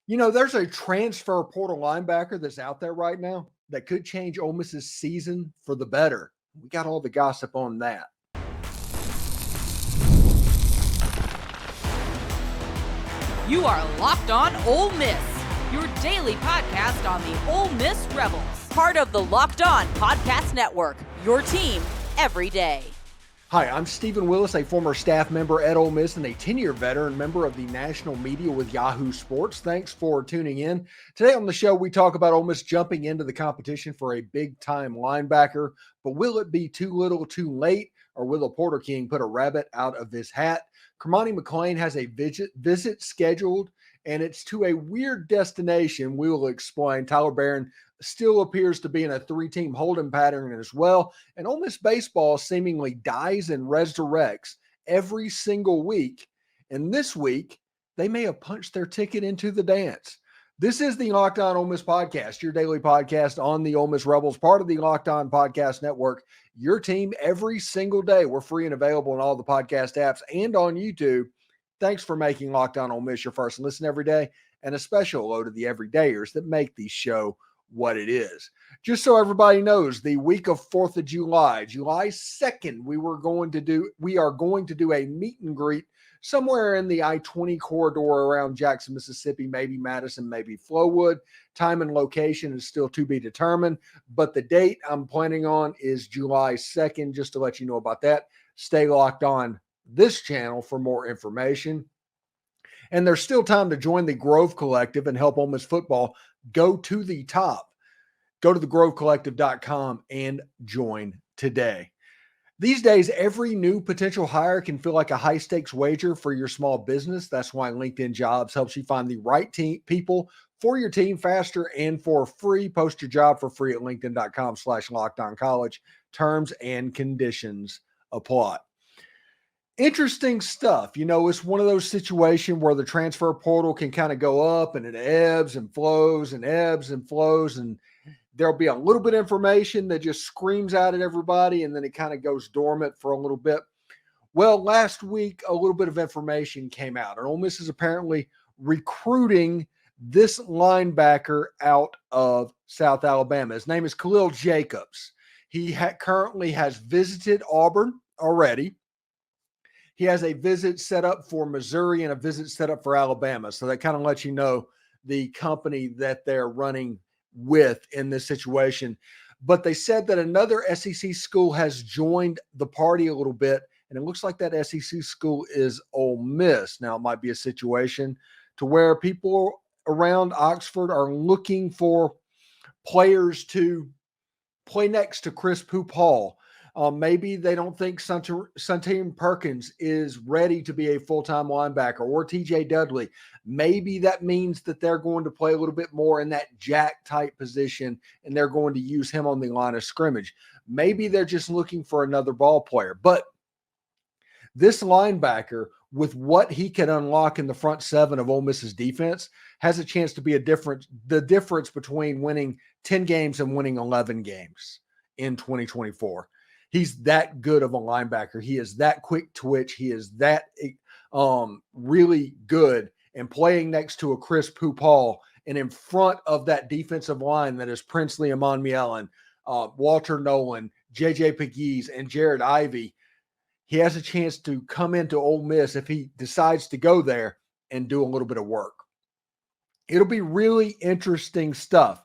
There's a transfer portal linebacker that's out there right now that could change Ole Miss's season for the better. We got all the gossip on that. You are Locked On Ole Miss, your daily podcast on the Ole Miss Rebels. Part of the Locked On Podcast Network, your team every day. Hi, I'm Stephen Willis, a former staff member at Ole Miss and a 10-year veteran member of the national media with Yahoo Sports. Thanks for tuning in. Today on the show, we talk about Ole Miss jumping into the competition for a big-time linebacker, but will it be too little too late, or will the Porter King put a rabbit out of his hat? Cormani McClain has a visit scheduled, and it's to a weird destination. We will explain. Tyler Barron still appears to be in a three-team holding pattern as well. And Ole Miss baseball seemingly dies and resurrects every single week. And this week, they may have punched their ticket into the dance. This is the Locked On Ole Miss Podcast, your daily podcast on the Ole Miss Rebels, part of the Locked On Podcast Network, your team every single day. We're free and available in all the podcast apps and on YouTube. Thanks for making Locked On Ole Miss your first listen every day, and a special hello to the everydayers that make the show what it is. Just so everybody knows, the week of 4th of July, July 2nd, we are going to do a meet and greet somewhere in the I-20 corridor around Jackson, Mississippi, maybe Madison, maybe Flowood. Time and location is still to be determined, but the date I'm planning on is July 2nd, just to let you know about that. Stay locked on this channel for more information. And there's still time to join the Grove Collective and help Ole Miss football go to the top. Go to thegrovecollective.com and join today. These days, every new potential hire can feel like a high-stakes wager for your small business. That's why LinkedIn Jobs helps you find the right people for your team faster and for free. Post your job for free at linkedin.com/lockedoncollege. Terms and conditions apply. Interesting stuff. It's one of those situations where the transfer portal can kind of go up and it ebbs and flows and ebbs and flows, and there'll be a little bit of information that just screams out at everybody, and then it kind of goes dormant for a little bit. Well, last week, a little bit of information came out, and Ole Miss is apparently recruiting this linebacker out of South Alabama. His name is Khalil Jacobs. He currently has visited Auburn already. He has a visit set up for Missouri and a visit set up for Alabama. So that kind of lets you know the company that they're running with in this situation. But they said that another SEC school has joined the party a little bit, and it looks like that SEC school is Ole Miss. Now, it might be a situation to where people around Oxford are looking for players to play next to Chris Hall. Maybe they don't think Sunteam Perkins is ready to be a full-time linebacker, or TJ Dudley. Maybe that means that they're going to play a little bit more in that jack-type position, and they're going to use him on the line of scrimmage. Maybe they're just looking for another ball player. But this linebacker, with what he can unlock in the front seven of Ole Miss's defense, has a chance to be the difference between winning 10 games and winning 11 games in 2024. He's that good of a linebacker. He is that quick twitch. He is that really good. And playing next to a Chris Hall and in front of that defensive line that is Princely Amon-Mielen, Walter Nolan, J.J. Pegues, and Jared Ivey, he has a chance to come into Ole Miss if he decides to go there and do a little bit of work. It'll be really interesting stuff.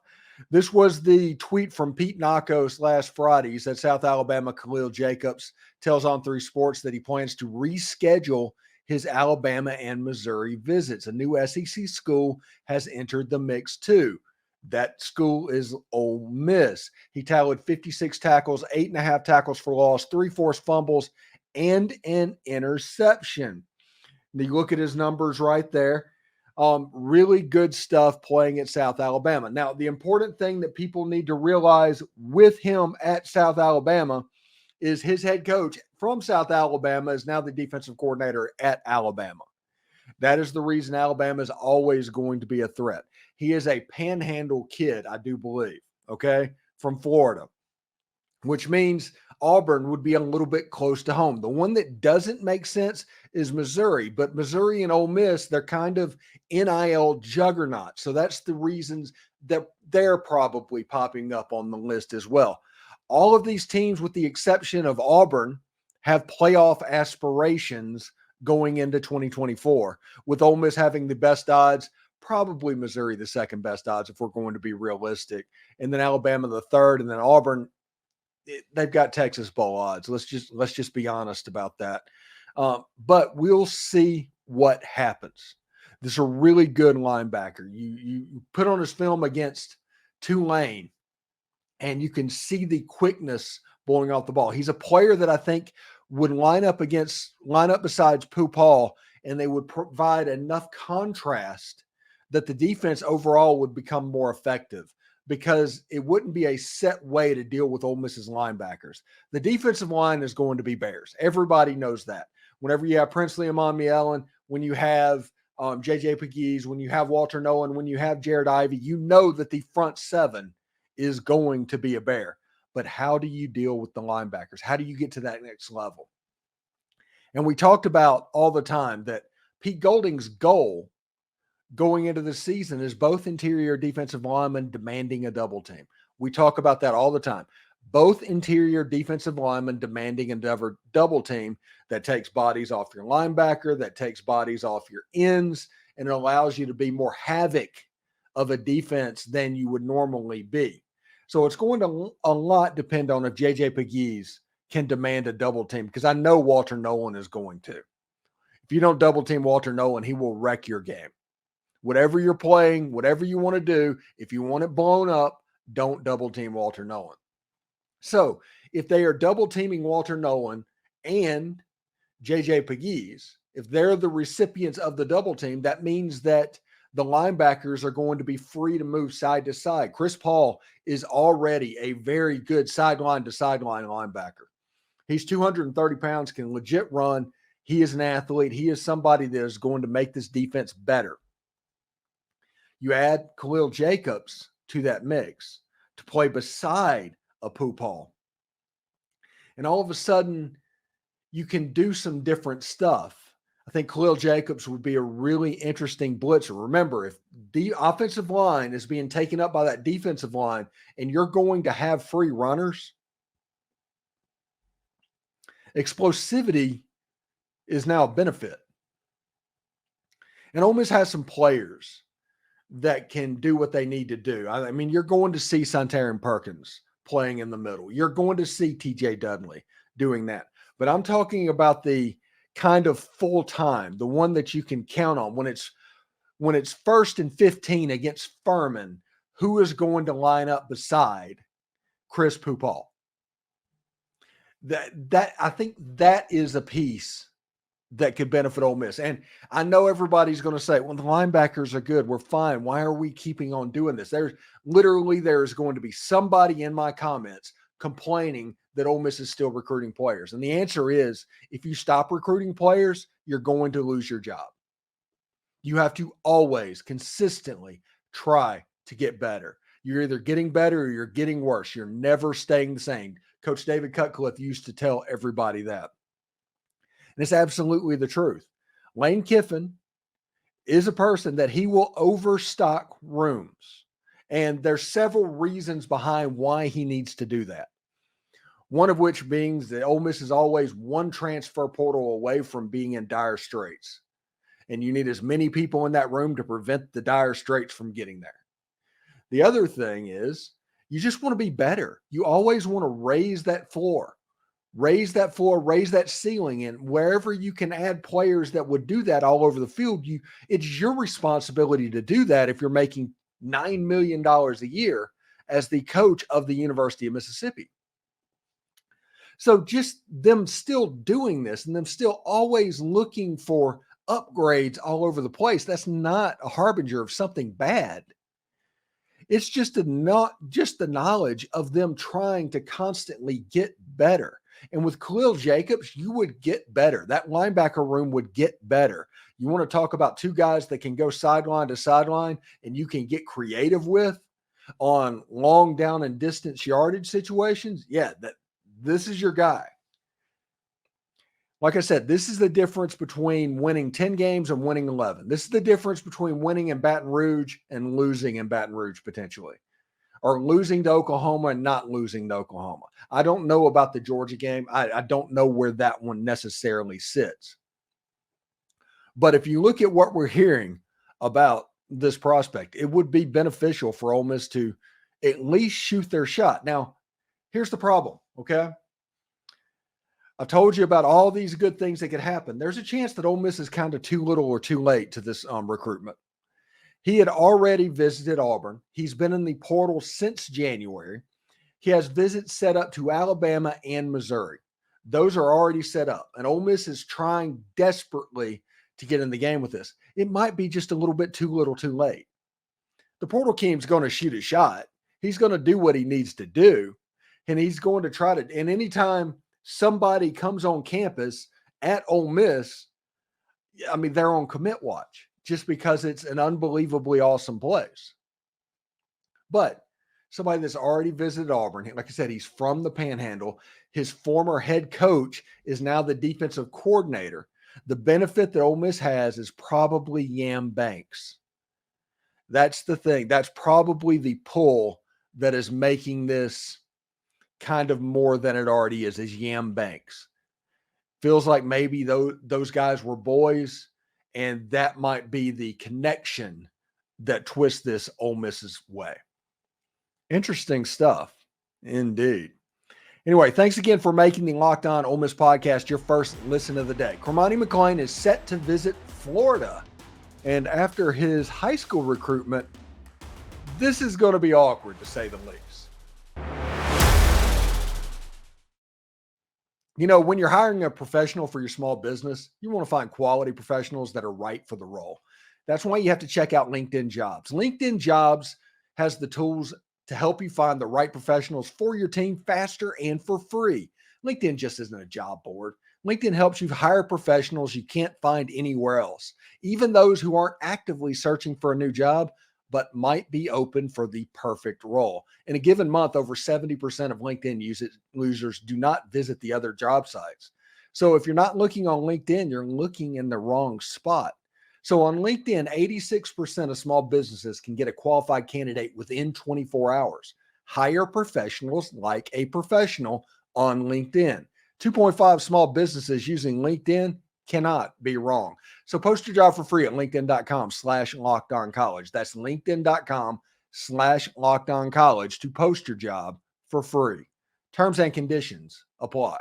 This was the tweet from Pete Nakos last Friday. He said South Alabama Khalil Jacobs tells On3 Sports that he plans to reschedule his Alabama and Missouri visits. A new SEC school has entered the mix too. That school is Ole Miss. He tallied 56 tackles, 8.5 tackles for loss, 3 forced fumbles, and an interception. And you look at his numbers right there. Really good stuff playing at South Alabama. Now, the important thing that people need to realize with him at South Alabama is his head coach from South Alabama is now the defensive coordinator at Alabama. That is the reason Alabama is always going to be a threat. He is a panhandle kid, I do believe, okay, from Florida, which means Auburn would be a little bit close to home. The one that doesn't make sense is Missouri, but Missouri and Ole Miss, they're kind of NIL juggernauts. So that's the reasons that they're probably popping up on the list as well. All of these teams, with the exception of Auburn, have playoff aspirations going into 2024, with Ole Miss having the best odds, probably Missouri the second best odds if we're going to be realistic, and then Alabama the third, and then Auburn, they've got Texas bowl odds. Let's just be honest about that. But we'll see what happens. This is a really good linebacker. You put on his film against Tulane, and you can see the quickness blowing off the ball. He's a player that I think would line up besides Paul, and they would provide enough contrast that the defense overall would become more effective, because it wouldn't be a set way to deal with Ole Miss's linebackers. The defensive line is going to be Bears. Everybody knows that. Whenever you have Princely Olen, when you have J.J. Pegues, when you have Walter Nolan, when you have Jared Ivey, you know that the front seven is going to be a Bear. But how do you deal with the linebackers? How do you get to that next level? And we talked about all the time that Pete Golding's goal going into the season is both interior defensive linemen demanding a double team. We talk about that all the time. Both interior defensive linemen demanding a double team that takes bodies off your linebacker, that takes bodies off your ends, and it allows you to be more havoc of a defense than you would normally be. So it's going to a lot depend on if J.J. Pegues can demand a double team, because I know Walter Nolan is going to. If you don't double team Walter Nolan, he will wreck your game. Whatever you're playing, whatever you want to do, if you want it blown up, don't double team Walter Nolan. So if they are double teaming Walter Nolan and J.J. Pegues, if they're the recipients of the double team, that means that the linebackers are going to be free to move side to side. Chris Paul is already a very good sideline to sideline linebacker. He's 230 pounds, can legit run. He is an athlete. He is somebody that is going to make this defense better. You add Khalil Jacobs to that mix to play beside a Paul. And all of a sudden, you can do some different stuff. I think Khalil Jacobs would be a really interesting blitzer. Remember, if the offensive line is being taken up by that defensive line and you're going to have free runners, explosivity is now a benefit. And Ole Miss has some players that can do what they need to do. I mean, you're going to see Santarin Perkins playing in the middle. You're going to see TJ Dudley doing that. But I'm talking about the kind of full-time, the one that you can count on when it's 1st and 15 against Furman, who is going to line up beside Chris Paul. That I think that is a piece that could benefit Ole Miss. And I know everybody's going to say, well, the linebackers are good. We're fine. Why are we keeping on doing this? There's going to be somebody in my comments complaining that Ole Miss is still recruiting players. And the answer is, if you stop recruiting players, you're going to lose your job. You have to always consistently try to get better. You're either getting better or you're getting worse. You're never staying the same. Coach David Cutcliffe used to tell everybody that. And it's absolutely the truth. Lane Kiffin is a person that he will overstock rooms. And there's several reasons behind why he needs to do that. One of which being that Ole Miss is always one transfer portal away from being in dire straits. And you need as many people in that room to prevent the dire straits from getting there. The other thing is you just want to be better. You always want to raise that floor, raise that ceiling. And wherever you can add players that would do that all over the field, it's your responsibility to do that if you're making $9 million a year as the coach of the University of Mississippi. So just them still doing this and them still always looking for upgrades all over the place, that's not a harbinger of something bad. It's just the knowledge of them trying to constantly get better. And with Khalil Jacobs, you would get better. That linebacker room would get better. You want to talk about two guys that can go sideline to sideline and you can get creative with on long down and distance yardage situations? Yeah, This is your guy. Like I said, this is the difference between winning 10 games and winning 11. This is the difference between winning in Baton Rouge and losing in Baton Rouge potentially, or losing to Oklahoma and not losing to Oklahoma. I don't know about the Georgia game. I don't know where that one necessarily sits. But if you look at what we're hearing about this prospect, it would be beneficial for Ole Miss to at least shoot their shot. Now, here's the problem, okay? I've told you about all these good things that could happen. There's a chance that Ole Miss is kind of too little or too late to this recruitment. He had already visited Auburn. He's been in the portal since January. He has visits set up to Alabama and Missouri. Those are already set up, and Ole Miss is trying desperately to get in the game with this. It might be just a little bit too little too late. The portal team's going to shoot a shot. He's going to do what he needs to do, and he's going to try to, and anytime somebody comes on campus at Ole Miss, I mean, they're on commit watch just because it's an unbelievably awesome place. But somebody that's already visited Auburn, like I said, he's from the Panhandle. His former head coach is now the defensive coordinator. The benefit that Ole Miss has is probably Yam Banks. That's the thing. That's probably the pull that is making this kind of more than it already is Yam Banks. Feels like maybe those guys were boys, and that might be the connection that twists this Ole Miss's way. Interesting stuff, indeed. Anyway, thanks again for making the Locked On Ole Miss podcast your first listen of the day. Cormani McClain is set to visit Florida, and after his high school recruitment, this is going to be awkward to say the least. You know, when you're hiring a professional for your small business, you want to find quality professionals that are right for the role. That's why you have to check out LinkedIn Jobs. LinkedIn Jobs has the tools to help you find the right professionals for your team faster and for free. LinkedIn just isn't a job board. LinkedIn helps you hire professionals you can't find anywhere else, even those who aren't actively searching for a new job, but might be open for the perfect role. In a given month, over 70% of LinkedIn users do not visit the other job sites. So if you're not looking on LinkedIn, you're looking in the wrong spot. So on LinkedIn, 86% of small businesses can get a qualified candidate within 24 hours. Hire professionals like a professional on LinkedIn. 2.5 small businesses using LinkedIn cannot be wrong. So post your job for free at linkedin.com/lockedoncollege. That's linkedin.com/lockedoncollege to post your job for free. Terms and conditions apply.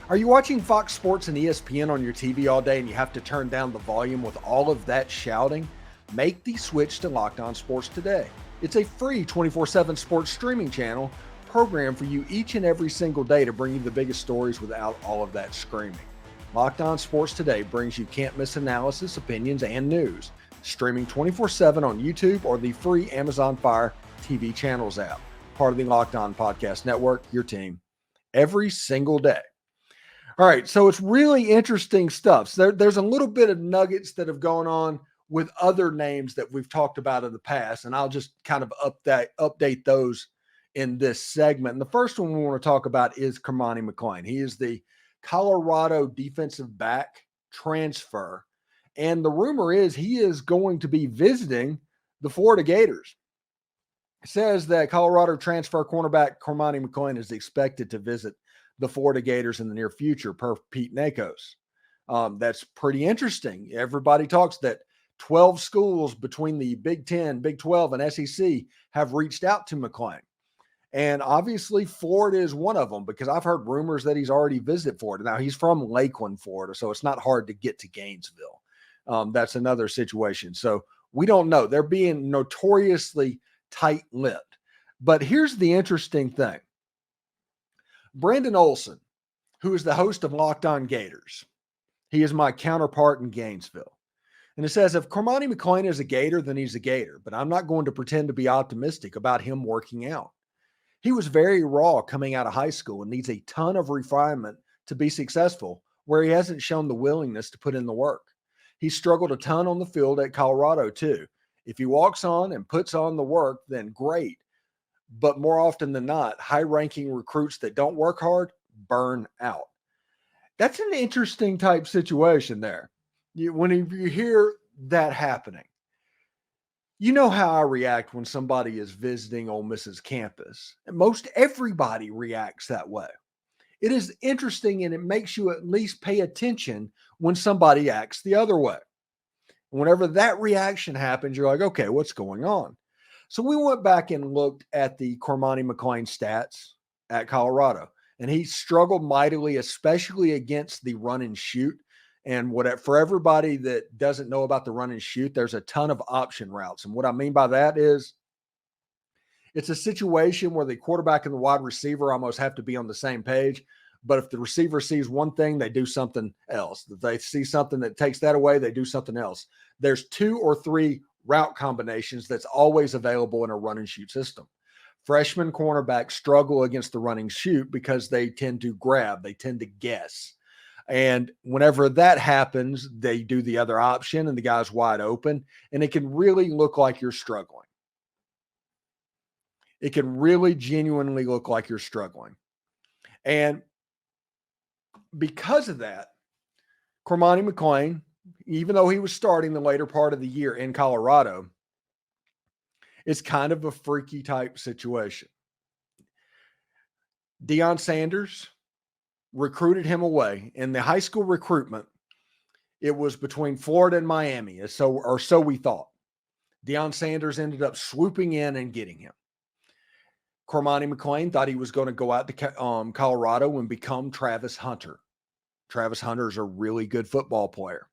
Are you watching Fox Sports and ESPN on your TV all day and you have to turn down the volume with all of that shouting? Make the switch to Locked On Sports today. It's a free 24/7 sports streaming channel program for you each and every single day to bring you the biggest stories without all of that screaming. Locked On Sports Today brings you can't miss analysis, opinions, and news. Streaming 24/7 on YouTube or the free Amazon Fire TV channels app. Part of the Locked On Podcast Network, your team every single day. All right, so it's really interesting stuff. So there's a little bit of nuggets that have gone on with other names that we've talked about in the past, and I'll just kind of update those in this segment. And the first one we want to talk about is Cormani McClain. He is the Colorado defensive back transfer. And the rumor is he is going to be visiting the Florida Gators. It says that Colorado transfer cornerback Cormani McClain is expected to visit the Florida Gators in the near future, per Pete Nakos. That's pretty interesting. Everybody talks that 12 schools between the Big 10, Big 12, and SEC have reached out to McClain. And obviously, Florida is one of them because I've heard rumors that he's already visited Florida. Now, he's from Lakeland, Florida, so it's not hard to get to Gainesville. That's another situation. So we don't know. They're being notoriously tight-lipped. But here's the interesting thing. Brandon Olson, who is the host of Locked On Gators, he is my counterpart in Gainesville. And it says, if Cormani McClain is a Gator, then he's a Gator. But I'm not going to pretend to be optimistic about him working out. He was very raw coming out of high school and needs a ton of refinement to be successful, where he hasn't shown the willingness to put in the work. He struggled a ton on the field at Colorado too. If he walks on and puts on the work, then great. but more often than not, high-ranking recruits that don't work hard burn out. That's an interesting type situation there. When you hear that happening, you know how I react when somebody is visiting Ole Miss's campus. And most everybody reacts that way. It is interesting, and it makes you at least pay attention when somebody acts the other way. Whenever that reaction happens, you're like, okay, what's going on? So we went back and looked at the Cormani McClain stats at Colorado, and he struggled mightily, especially against the run and shoot. And for everybody that doesn't know about the run and shoot, there's a ton of option routes. And what I mean by that is it's a situation where the quarterback and the wide receiver almost have to be on the same page. But if the receiver sees one thing, they do something else. If they see something that takes that away, they do something else. There's 2 or 3 route combinations that's always available in a run and shoot system. Freshman cornerbacks struggle against the running shoot because they tend to grab, they tend to guess. And whenever that happens, they do the other option and the guy's wide open, and it can really look like you're struggling. It can really genuinely look like you're struggling. And because of that, Cormani McClain, even though he was starting the later part of the year in Colorado, it's kind of a freaky type situation. Deion Sanders recruited him away. In the high school recruitment, it was between Florida and Miami, so we thought. Deion Sanders ended up swooping in and getting him. Cormani McClain thought he was going to go out to Colorado and become Travis Hunter. Travis Hunter is a really good football player.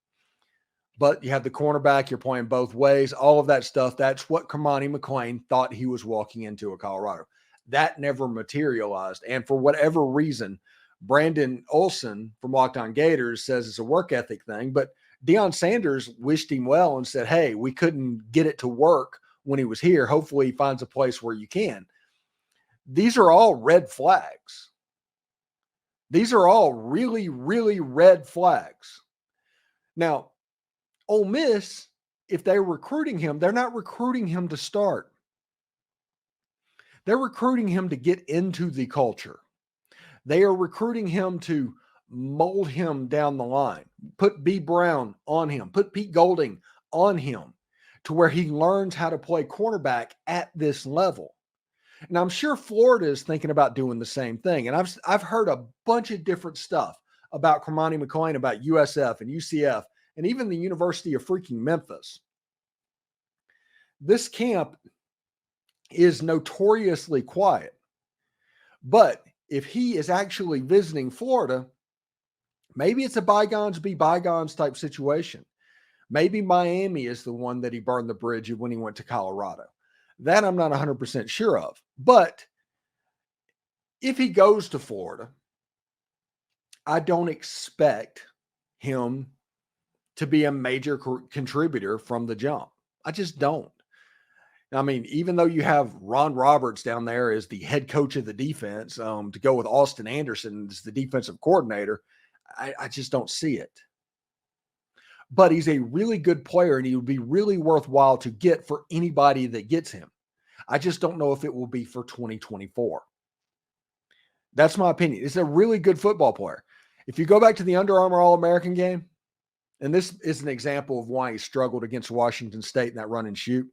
But you have the cornerback, you're playing both ways, all of that stuff. That's what Cormani McClain thought he was walking into at Colorado. That never materialized. And for whatever reason, Brandon Olson from Locked On Gators says it's a work ethic thing, but Deion Sanders wished him well and said, hey, we couldn't get it to work when he was here. Hopefully he finds a place where you can. These are all red flags. These are all really, really red flags. Now, Ole Miss, if they're recruiting him, they're not recruiting him to start. They're recruiting him to get into the culture. They are recruiting him to mold him down the line, put B. Brown on him, put Pete Golding on him to where he learns how to play cornerback at this level. And I'm sure Florida is thinking about doing the same thing. And I've heard a bunch of different stuff about Cormani McClain, about USF and UCF, and even the University of freaking Memphis. This camp is notoriously quiet. But if he is actually visiting Florida, maybe it's a bygones be bygones type situation. Maybe Miami is the one that he burned the bridge when he went to Colorado. That I'm not 100% sure of. But if he goes to Florida, I don't expect him to be a major contributor from the jump. I just don't. I mean, even though you have Ron Roberts down there as the head coach of the defense, to go with Austin Anderson as the defensive coordinator, I just don't see it. But he's a really good player, and he would be really worthwhile to get for anybody that gets him. I just don't know if it will be for 2024. That's my opinion. He's a really good football player. If you go back to the Under Armour All-American game, and this is an example of why he struggled against Washington State in that run and shoot,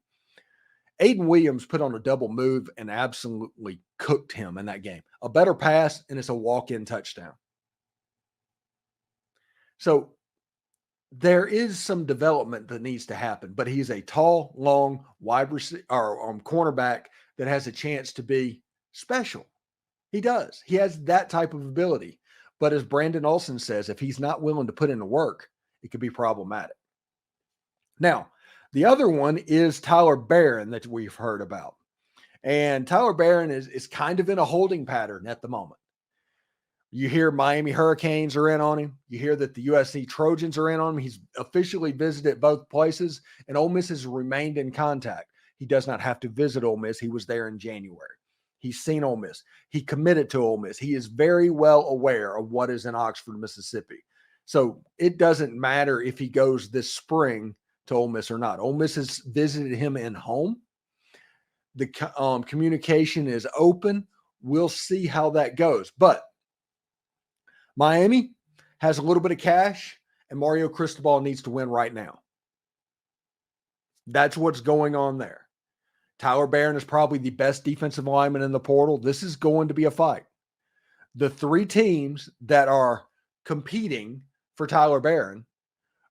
Aiden Williams put on a double move and absolutely cooked him in that game. A better pass, and it's a walk-in touchdown. So there is some development that needs to happen, but he's a tall, long, wide receiver or cornerback that has a chance to be special. He does. He has that type of ability. But as Brandon Olson says, if he's not willing to put in the work, it could be problematic. Now, the other one is Tyler Barron that we've heard about. And Tyler Barron is kind of in a holding pattern at the moment. You hear Miami Hurricanes are in on him. You hear that the USC Trojans are in on him. He's officially visited both places, and Ole Miss has remained in contact. He does not have to visit Ole Miss. He was there in January. He's seen Ole Miss. He committed to Ole Miss. He is very well aware of what is in Oxford, Mississippi. So it doesn't matter if he goes this spring to Ole Miss or not. Ole Miss has visited him in home. The communication is open. We'll see how that goes. But Miami has a little bit of cash, and Mario Cristobal needs to win right now. That's what's going on there. Tyler Barron is probably the best defensive lineman in the portal. This is going to be a fight. The three teams that are competing for Tyler Barron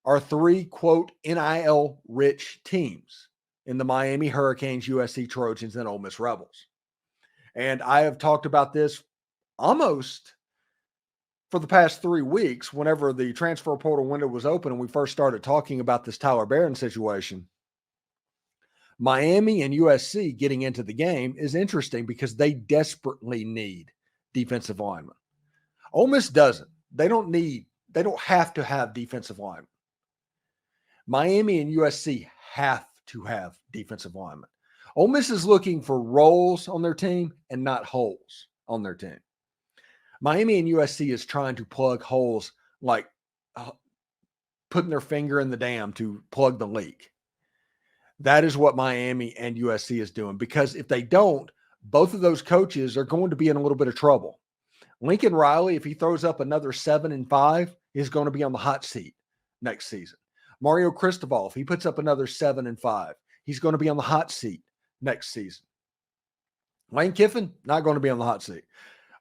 are three, quote, NIL-rich teams in the Miami Hurricanes, USC Trojans, and Ole Miss Rebels. And I have talked about this almost for the past 3 weeks whenever the transfer portal window was open and we first started talking about this Tyler Barron situation. Miami and USC getting into the game is interesting because they desperately need defensive linemen. Ole Miss doesn't. They don't have to have defensive linemen. Miami and USC have to have defensive linemen. Ole Miss is looking for roles on their team and not holes on their team. Miami and USC is trying to plug holes like putting their finger in the dam to plug the leak. That is what Miami and USC is doing, because if they don't, both of those coaches are going to be in a little bit of trouble. Lincoln Riley, if he throws up another 7-5, is going to be on the hot seat next season. Mario Cristobal, if he puts up another 7-5, he's going to be on the hot seat next season. Lane Kiffin, not going to be on the hot seat.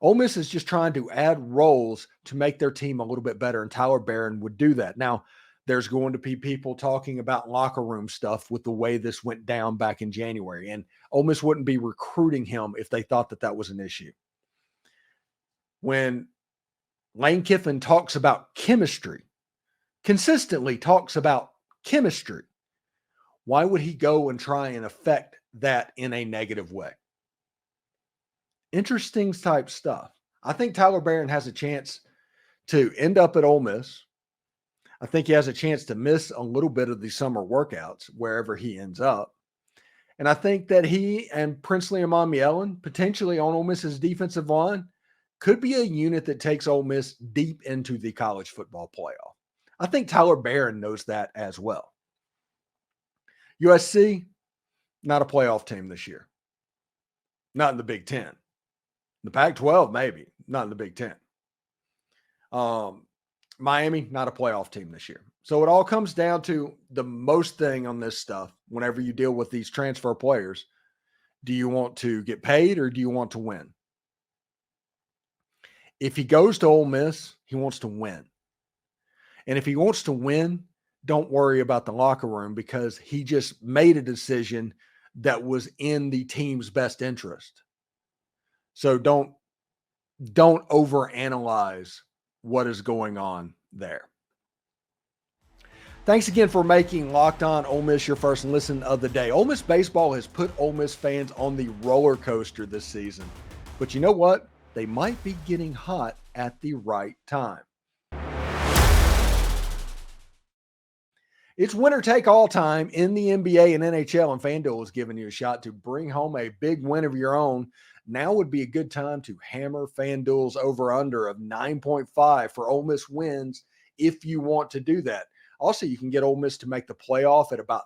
Ole Miss is just trying to add roles to make their team a little bit better, and Tyler Barron would do that. Now, there's going to be people talking about locker room stuff with the way this went down back in January, and Ole Miss wouldn't be recruiting him if they thought that that was an issue. When Lane Kiffin talks about chemistry, consistently talks about chemistry, why would he go and try and affect that in a negative way? Interesting type stuff. I think Tyler Barron has a chance to end up at Ole Miss. I think he has a chance to miss a little bit of the summer workouts wherever he ends up. And I think that he and Princely Olen, potentially on Ole Miss's defensive line, could be a unit that takes Ole Miss deep into the college football playoff. I think Tyler Barron knows that as well. USC, not a playoff team this year. Not in the Big Ten. The Pac-12, maybe. Not in the Big Ten. Miami, not a playoff team this year. So it all comes down to the most thing on this stuff. Whenever you deal with these transfer players, do you want to get paid or do you want to win? If he goes to Ole Miss, he wants to win. And if he wants to win, don't worry about the locker room, because he just made a decision that was in the team's best interest. So don't overanalyze what is going on there. Thanks again for making Locked On Ole Miss your first listen of the day. Ole Miss baseball has put Ole Miss fans on the roller coaster this season. But you know what? They might be getting hot at the right time. It's winner take all time in the NBA and NHL, and FanDuel is giving you a shot to bring home a big win of your own. Now would be a good time to hammer FanDuel's over-under of 9.5 for Ole Miss wins if you want to do that. Also, you can get Ole Miss to make the playoff at about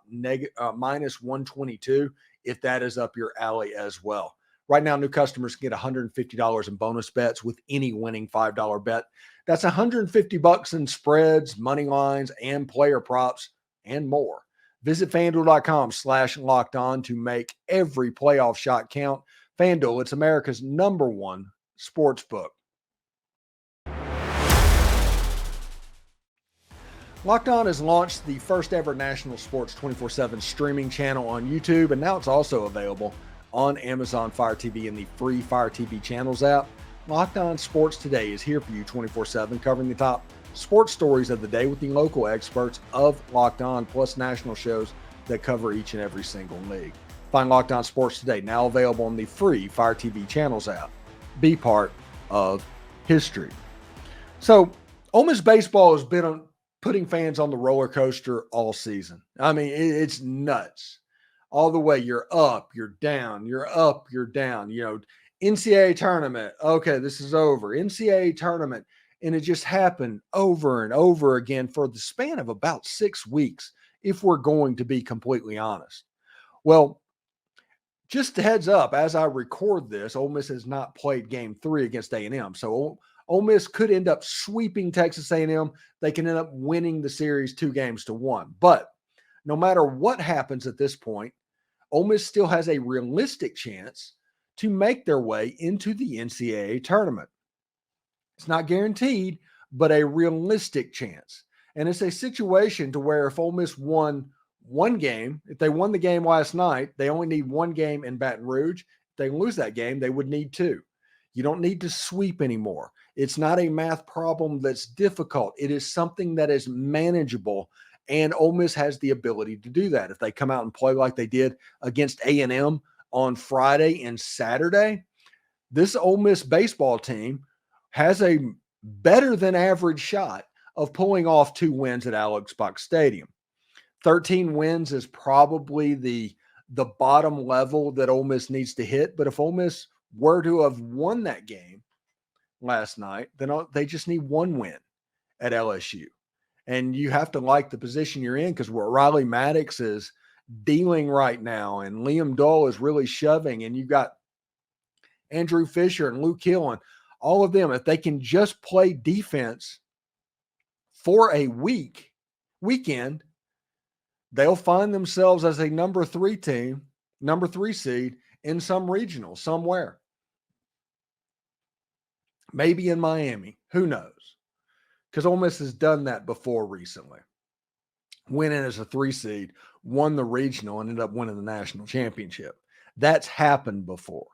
minus 122 if that is up your alley as well. Right now, new customers can get $150 in bonus bets with any winning $5 bet. That's $150 in spreads, money lines, and player props, and more. Visit FanDuel.com/lockedon to make every playoff shot count. FanDuel, it's America's #1 sports book. Locked On has launched the first ever national sports 24/7 streaming channel on YouTube, and now it's also available on Amazon Fire TV and the free Fire TV channels app. Locked On Sports Today is here for you 24/7, covering the top sports stories of the day with the local experts of Locked On, plus national shows that cover each and every single league. Find Locked On Sports Today, now available on the free Fire TV channels app. Be part of history. So, Ole Miss baseball has been putting fans on the roller coaster all season. I mean, it's nuts. All the way, you're up, you're down, you're up, you're down. You know, NCAA tournament, okay, this is over. NCAA tournament, and it just happened over and over again for the span of about 6 weeks, if we're going to be completely honest. Well, just a heads up, as I record this, Ole Miss has not played game 3 against A&M. So Ole Miss could end up sweeping Texas A&M. They can end up winning the series 2-1. But no matter what happens at this point, Ole Miss still has a realistic chance to make their way into the NCAA tournament. It's not guaranteed, but a realistic chance. And it's a situation to where if Ole Miss won one game, if they won the game last night, they only need one game in Baton Rouge. If they lose that game, they would need 2. You don't need to sweep anymore. It's not a math problem that's difficult. It is something that is manageable, and Ole Miss has the ability to do that. If they come out and play like they did against A&M on Friday and Saturday, this Ole Miss baseball team has a better than average shot of pulling off 2 wins at Alex Box Stadium. 13 wins is probably the bottom level that Ole Miss needs to hit. But if Ole Miss were to have won that game last night, then they just need 1 win at LSU. And you have to like the position you're in, because where Riley Maddox is dealing right now and Liam Dole is really shoving, and you've got Andrew Fisher and Luke Hill and all of them, if they can just play defense for a weekend, they'll find themselves as a number 3 seed in some regional somewhere. Maybe in Miami. Who knows? Because Ole Miss has done that before recently. Went in as a 3 seed, won the regional, and ended up winning the national championship. That's happened before.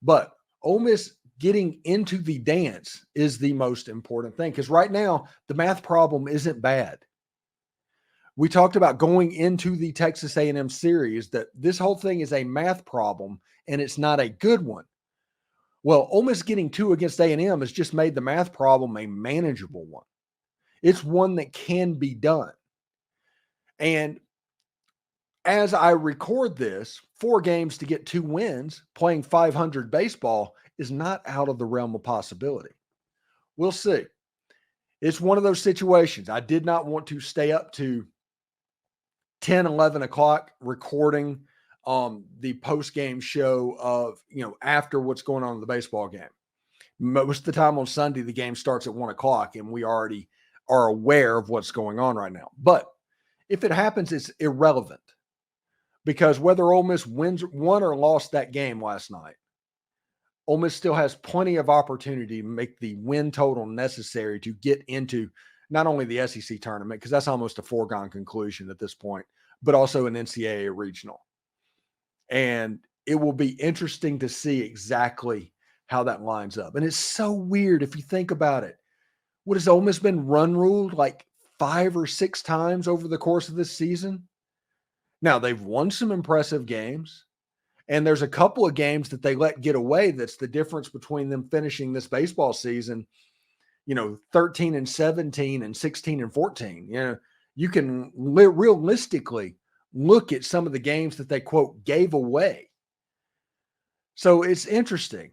But Ole Miss getting into the dance is the most important thing, because right now the math problem isn't bad. We talked about going into the Texas A&M series that this whole thing is a math problem and it's not a good one. Well, Ole Miss getting 2 against A&M has just made the math problem a manageable one. It's one that can be done. And as I record this, 4 games to get 2 wins, playing 500 baseball is not out of the realm of possibility. We'll see. It's one of those situations. I did not want to stay up to 10, 11 o'clock recording the post-game show of, after what's going on in the baseball game. Most of the time on Sunday, the game starts at 1 o'clock and we already are aware of what's going on right now. But if it happens, it's irrelevant, because whether Ole Miss won or lost that game last night, Ole Miss still has plenty of opportunity to make the win total necessary to get into not only the SEC tournament, because that's almost a foregone conclusion at this point, but also an NCAA regional. And it will be interesting to see exactly how that lines up. And it's so weird if you think about it. What has Ole Miss been run ruled like 5 or 6 times over the course of this season? Now, they've won some impressive games, and there's a couple of games that they let get away. That's the difference between them finishing this baseball season, 13-17 and 16-14. You can realistically look at some of the games that they, quote, gave away. So it's interesting.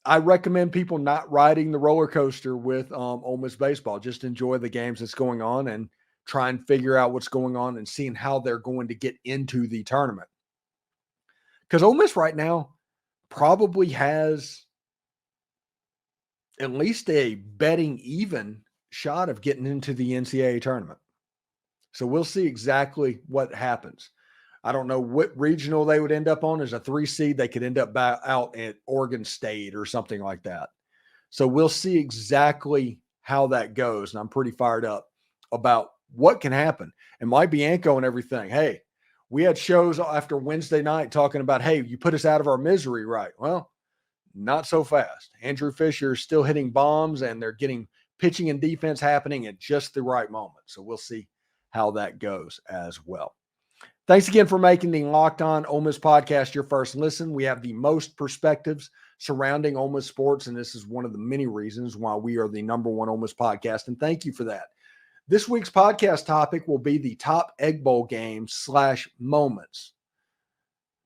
I recommend people not riding the roller coaster with Ole Miss baseball. Just enjoy the games that's going on and try and figure out what's going on and seeing how they're going to get into the tournament. Because Ole Miss right now probably has at least a betting even shot of getting into the NCAA tournament. So we'll see exactly what happens. I don't know what regional they would end up on. As a 3 seed, they could end up out at Oregon State or something like that. So we'll see exactly how that goes. And I'm pretty fired up about what can happen. And Mike Bianco and everything. Hey, we had shows after Wednesday night talking about, hey, you put us out of our misery, right? Well, not so fast. Andrew Fisher is still hitting bombs, and they're getting pitching and defense happening at just the right moment. So we'll see how that goes as well. Thanks again for making the Locked On Ole Miss podcast your first listen. We have the most perspectives surrounding Ole Miss sports, and this is one of the many reasons why we are the number 1 Ole Miss podcast, and thank you for that. This week's podcast topic will be the top Egg Bowl games / moments.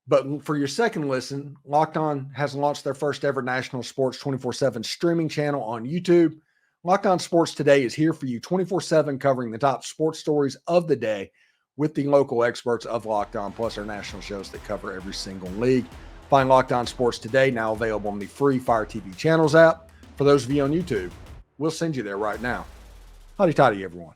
But for your second listen, Locked On has launched their first ever national sports 24/7 streaming channel on YouTube. Locked On Sports Today is here for you 24/7, covering the top sports stories of the day with the local experts of Locked On, plus our national shows that cover every single league. Find Locked On Sports Today, now available on the free Fire TV Channels app. For those of you on YouTube, we'll send you there right now. Howdy toddy, everyone.